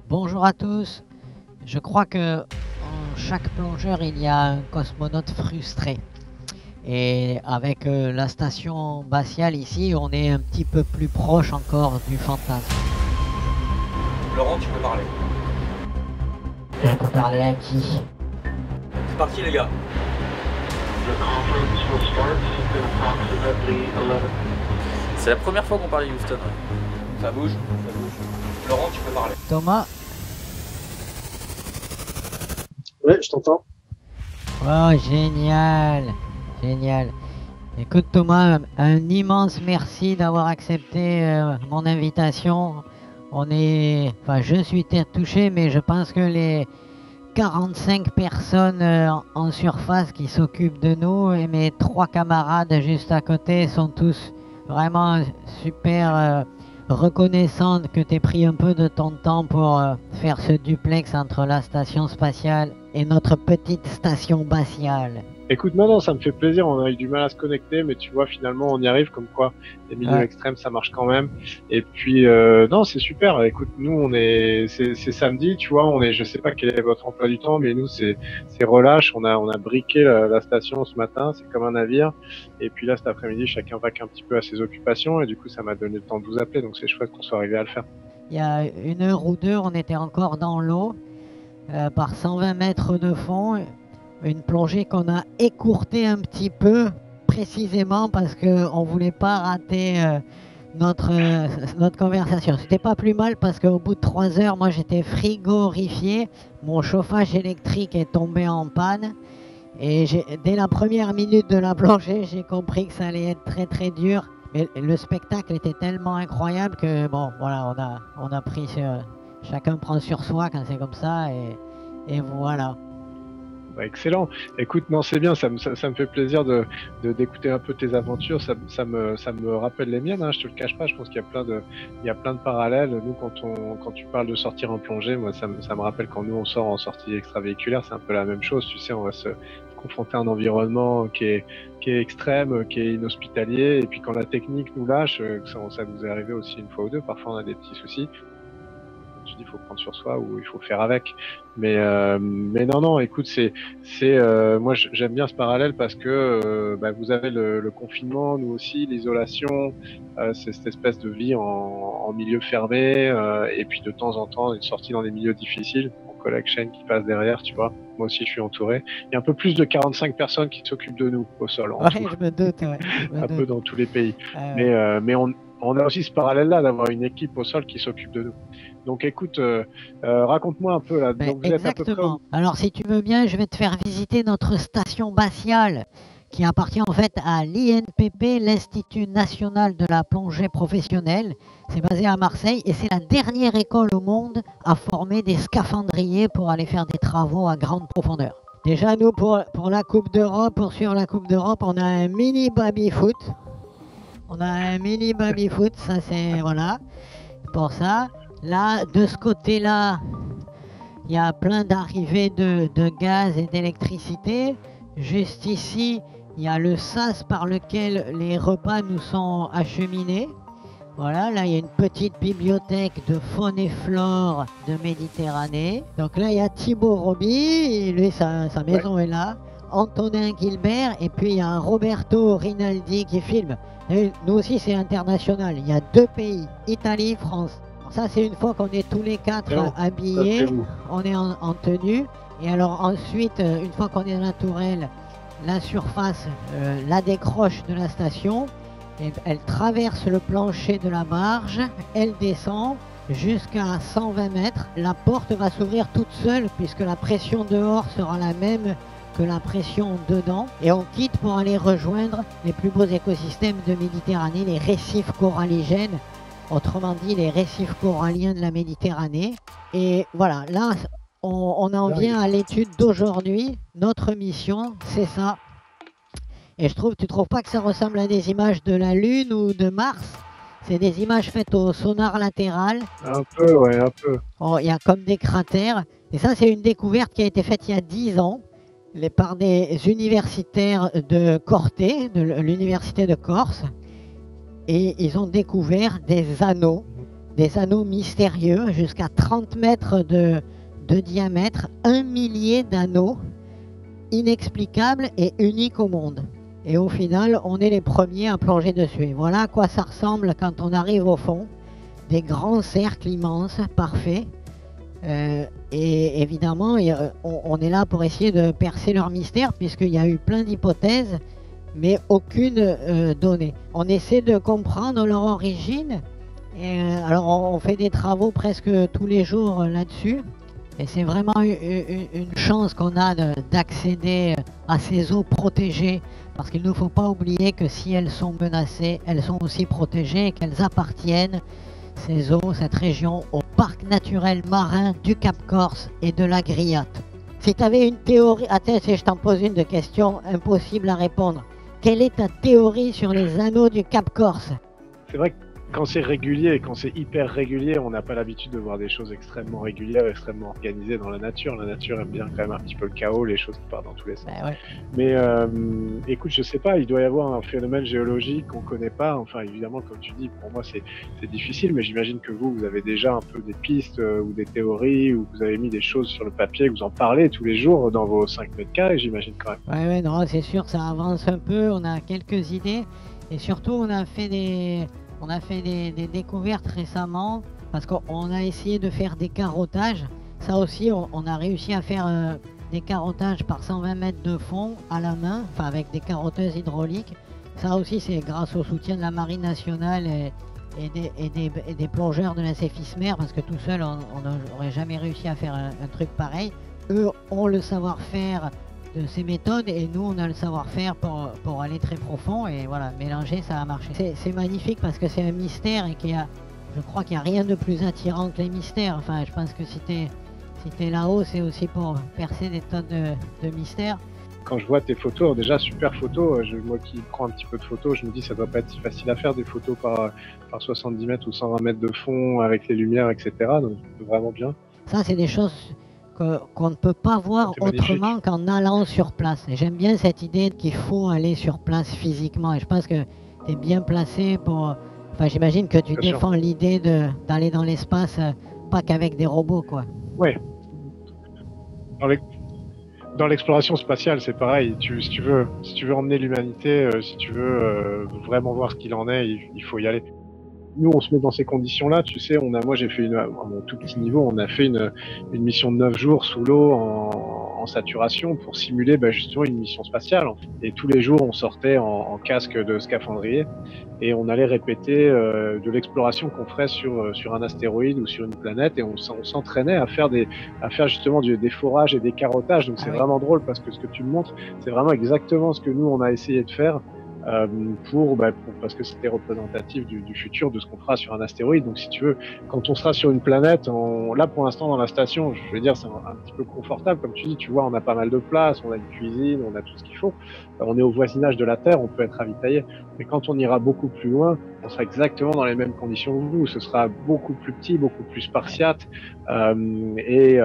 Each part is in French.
Bonjour à tous. Je crois que en chaque plongeur, il y a un cosmonaute frustré. Et avec la station spatiale ici, on est un petit peu plus proche encore du fantasme. Laurent, tu peux parler. Je peux parler à qui? C'est parti les gars. C'est la première fois qu'on parle à Houston. Ça bouge, ça bouge. Laurent, tu peux parler. Thomas? Ouais, je t'entends. Oh, génial! Génial. Écoute Thomas, un immense merci d'avoir accepté mon invitation. Je suis touché, mais je pense que les 45 personnes en surface qui s'occupent de nous et mes 3 camarades juste à côté sont tous vraiment super reconnaissants que tu aies pris un peu de ton temps pour faire ce duplex entre la station spatiale et notre petite station spatiale. Écoute, non, ça me fait plaisir. On a eu du mal à se connecter, mais tu vois, finalement, on y arrive. Comme quoi, les milieux extrêmes, ça marche quand même. Et puis, non, c'est super. Écoute, nous, c'est samedi, tu vois. Je sais pas quel est votre emploi du temps, mais nous, c'est relâche. On a briqué la station ce matin. C'est comme un navire. Et puis là, cet après-midi, chacun vaque un petit peu à ses occupations. Et du coup, ça m'a donné le temps de vous appeler. Donc, c'est chouette qu'on soit arrivé à le faire. Il y a 1 heure ou 2, on était encore dans l'eau, par 120 mètres de fond. Une plongée qu'on a écourtée un petit peu, précisément parce qu'on ne voulait pas rater notre conversation. C'était pas plus mal parce qu'au bout de 3 heures, moi j'étais frigorifié. Mon chauffage électrique est tombé en panne. Et dès la première minute de la plongée, j'ai compris que ça allait être très très dur. Mais le spectacle était tellement incroyable que bon, voilà, on a pris chacun prend sur soi quand c'est comme ça et voilà. Bah, excellent. Écoute, non, c'est bien, ça me fait plaisir d'écouter un peu tes aventures. Ça me rappelle les miennes, hein, je te le cache pas. Je pense qu'il y a plein de parallèles. Nous, quand tu parles de sortir en plongée, moi, ça me rappelle quand nous on sort en sortie extravéhiculaire, c'est un peu la même chose. Tu sais, on va se confronter à un environnement qui est extrême, qui est inhospitalier. Et puis quand la technique nous lâche, ça nous est arrivé aussi une fois ou deux. Parfois, on a des petits soucis. Tu dis, il faut prendre sur soi ou il faut faire avec. Mais non, écoute, moi j'aime bien ce parallèle parce que vous avez le confinement, nous aussi, l'isolation, c'est cette espèce de vie en milieu fermé, et puis de temps en temps une sortie dans des milieux difficiles. Mon collègue Shane qui passe derrière, tu vois. Moi aussi, je suis entouré. Il y a un peu plus de 45 personnes qui s'occupent de nous au sol. Ouais, je me doute, ouais. Un peu dans tous les pays. Mais on a aussi ce parallèle-là d'avoir une équipe au sol qui s'occupe de nous. Donc écoute, raconte-moi un peu là. Donc, vous êtes à peu près... Alors si tu veux bien, je vais te faire visiter notre station spatiale qui appartient en fait à l'INPP, l'Institut National de la Plongée Professionnelle. C'est basé à Marseille et c'est la dernière école au monde à former des scaphandriers pour aller faire des travaux à grande profondeur. Déjà nous pour la Coupe d'Europe, pour suivre la Coupe d'Europe, on a un mini baby-foot. Ça c'est voilà, pour ça. Là, de ce côté-là, il y a plein d'arrivées de gaz et d'électricité. Juste ici, il y a le sas par lequel les repas nous sont acheminés. Voilà, là, il y a une petite bibliothèque de faune et flore de Méditerranée. Donc là, il y a Thibaut Roby, lui, sa maison est là. Antonin Gilbert, et puis il y a un Roberto Rinaldi qui filme. Et nous aussi, c'est international. Il y a 2 pays, Italie, France. Ça, c'est une fois qu'on est tous les 4 habillés, on est en tenue. Et alors ensuite, une fois qu'on est dans la tourelle, la surface la décroche de la station. Et elle traverse le plancher de la barge, elle descend jusqu'à 120 mètres. La porte va s'ouvrir toute seule puisque la pression dehors sera la même que la pression dedans. Et on quitte pour aller rejoindre les plus beaux écosystèmes de Méditerranée, les récifs coralligènes. Autrement dit, les récifs coralliens de la Méditerranée. Et voilà, là, on en vient à l'étude d'aujourd'hui. Notre mission, c'est ça. Et tu trouves pas que ça ressemble à des images de la Lune ou de Mars? C'est des images faites au sonar latéral. Un peu, ouais, un peu. Il y a comme des cratères. Et ça, c'est une découverte qui a été faite il y a 10 ans par des universitaires de Corté, de l'université de Corse. Et ils ont découvert des anneaux des anneaux mystérieux jusqu'à 30 mètres de diamètre, 1 millier d'anneaux inexplicables et uniques au monde. Et au final, on est les premiers à plonger dessus. Et voilà à quoi ça ressemble quand on arrive au fond. Des grands cercles immenses, parfaits. Et évidemment, on est là pour essayer de percer leur mystère, puisqu'il y a eu plein d'hypothèses, mais aucune donnée. On essaie de comprendre leur origine. Et, alors, on fait des travaux presque tous les jours là-dessus. Et c'est vraiment une chance qu'on a d'accéder à ces eaux protégées, parce qu'il ne faut pas oublier que si elles sont menacées, elles sont aussi protégées et qu'elles appartiennent, ces eaux, cette région, au parc naturel marin du Cap Corse et de la Griotte. Si tu avais une théorie, attends, si je t'en pose une de questions impossible à répondre, quelle est ta théorie sur les anneaux du Cap Corse? C'est vrai que quand c'est régulier et quand c'est hyper régulier, on n'a pas l'habitude de voir des choses extrêmement régulières, extrêmement organisées dans la nature. La nature aime bien quand même un petit peu le chaos, les choses qui partent dans tous les sens. Ouais. Mais écoute, je sais pas, il doit y avoir un phénomène géologique qu'on connaît pas. Enfin, évidemment, comme tu dis, pour moi c'est difficile, mais j'imagine que vous avez déjà un peu des pistes ou des théories, ou vous avez mis des choses sur le papier, vous en parlez tous les jours dans vos 5 mètres carrés, j'imagine quand même. Ouais, non, c'est sûr, ça avance un peu, on a quelques idées, et surtout on a fait des découvertes récemment, parce qu'on a essayé de faire des carottages. Ça aussi, on a réussi à faire des carottages par 120 mètres de fond à la main, enfin avec des carotteuses hydrauliques. Ça aussi, c'est grâce au soutien de la Marine nationale et des plongeurs de la Cefismer, parce que tout seul, on n'aurait jamais réussi à faire un truc pareil. Eux ont le savoir-faire de ces méthodes et nous on a le savoir-faire pour aller très profond, et voilà, mélanger, ça a marché. C'est magnifique parce que c'est un mystère et je crois qu'il n'y a rien de plus attirant que les mystères. Enfin, je pense que si t'es là-haut, c'est aussi pour percer des tonnes de mystères. Quand je vois tes photos, déjà super photos, moi qui prends un petit peu de photos, je me dis ça doit pas être si facile à faire des photos par 70 mètres ou 120 mètres de fond avec les lumières, etc. Donc vraiment bien. Ça, c'est des choses qu'on ne peut pas voir autrement qu'en allant sur place. Et j'aime bien cette idée qu'il faut aller sur place physiquement. Et je pense que tu es bien placé pour... Enfin, j'imagine que tu défends l'idée d'aller dans l'espace, pas qu'avec des robots, quoi. Ouais. Dans l'exploration spatiale, c'est pareil. Si tu veux emmener l'humanité, si tu veux vraiment voir ce qu'il en est, il faut y aller. Nous, on se met dans ces conditions-là, tu sais, moi j'ai fait à mon tout petit niveau, on a fait une mission de 9 jours sous l'eau en saturation pour simuler justement une mission spatiale. Et tous les jours, on sortait en casque de scaphandrier et on allait répéter de l'exploration qu'on ferait sur un astéroïde ou sur une planète, et on s'entraînait à faire justement des forages et des carottages. Donc c'est vraiment drôle parce que ce que tu me montres, c'est vraiment exactement ce que nous on a essayé de faire. Parce que c'était représentatif du futur, de ce qu'on fera sur un astéroïde. Donc si tu veux, quand on sera sur une planète, là pour l'instant dans la station, je veux dire, c'est un petit peu confortable, comme tu dis, tu vois, on a pas mal de place, on a une cuisine, on a tout ce qu'il faut, on est au voisinage de la Terre, on peut être ravitaillé. Mais quand on ira beaucoup plus loin, on sera exactement dans les mêmes conditions que vous, ce sera beaucoup plus petit, beaucoup plus spartiate, et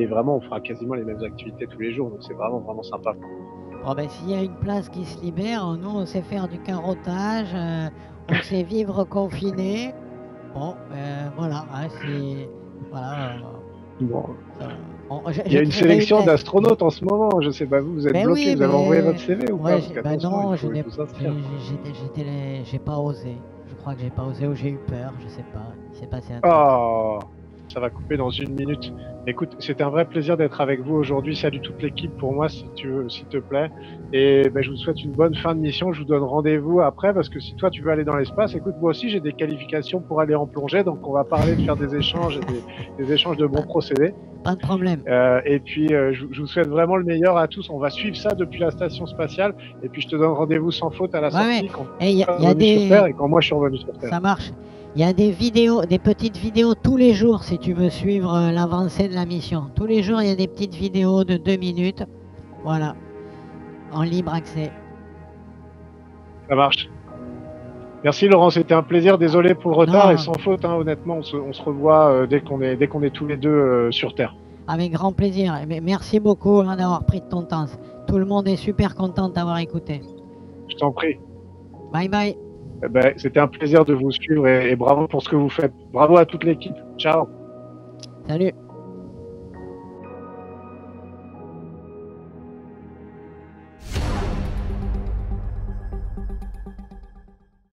vraiment on fera quasiment les mêmes activités tous les jours, donc c'est vraiment sympa. Bon, s'il y a une place qui se libère, nous on sait faire du carottage, on sait vivre confiné. Bon, voilà, voilà. Bon. Il y a une sélection d'astronautes en ce moment, je sais pas, vous êtes bloqué, vous avez envoyé votre CV ou pas? Non, j'ai pas osé. Je crois que j'ai pas osé ou j'ai eu peur, je sais pas. Il s'est passé un truc. Oh, ça va couper dans 1 minute. Écoute, c'était un vrai plaisir d'être avec vous aujourd'hui. Salut toute l'équipe pour moi, si tu veux, s'il te plaît. Et je vous souhaite une bonne fin de mission. Je vous donne rendez-vous après, parce que si toi tu veux aller dans l'espace, écoute, moi aussi j'ai des qualifications pour aller en plongée, donc on va parler de faire des échanges, des échanges de bons procédés. Pas de problème. Et puis je vous souhaite vraiment le meilleur à tous. On va suivre ça depuis la station spatiale, et puis je te donne rendez-vous sans faute à la sortie quand sur Terre et quand moi je suis revenu sur Terre. Ça marche. Il y a des vidéos, des petites vidéos tous les jours si tu veux suivre l'avancée de la mission. Tous les jours, il y a des petites vidéos de 2 minutes. Voilà. En libre accès. Ça marche. Merci Laurent, c'était un plaisir. Désolé pour le retard et sans faute, hein, honnêtement, on se revoit dès qu'on est tous les deux sur Terre. Avec grand plaisir. Merci beaucoup d'avoir pris de ton temps. Tout le monde est super content de t'avoir écouté. Je t'en prie. Bye bye. C'était un plaisir de vous suivre et bravo pour ce que vous faites. Bravo à toute l'équipe. Ciao. Salut.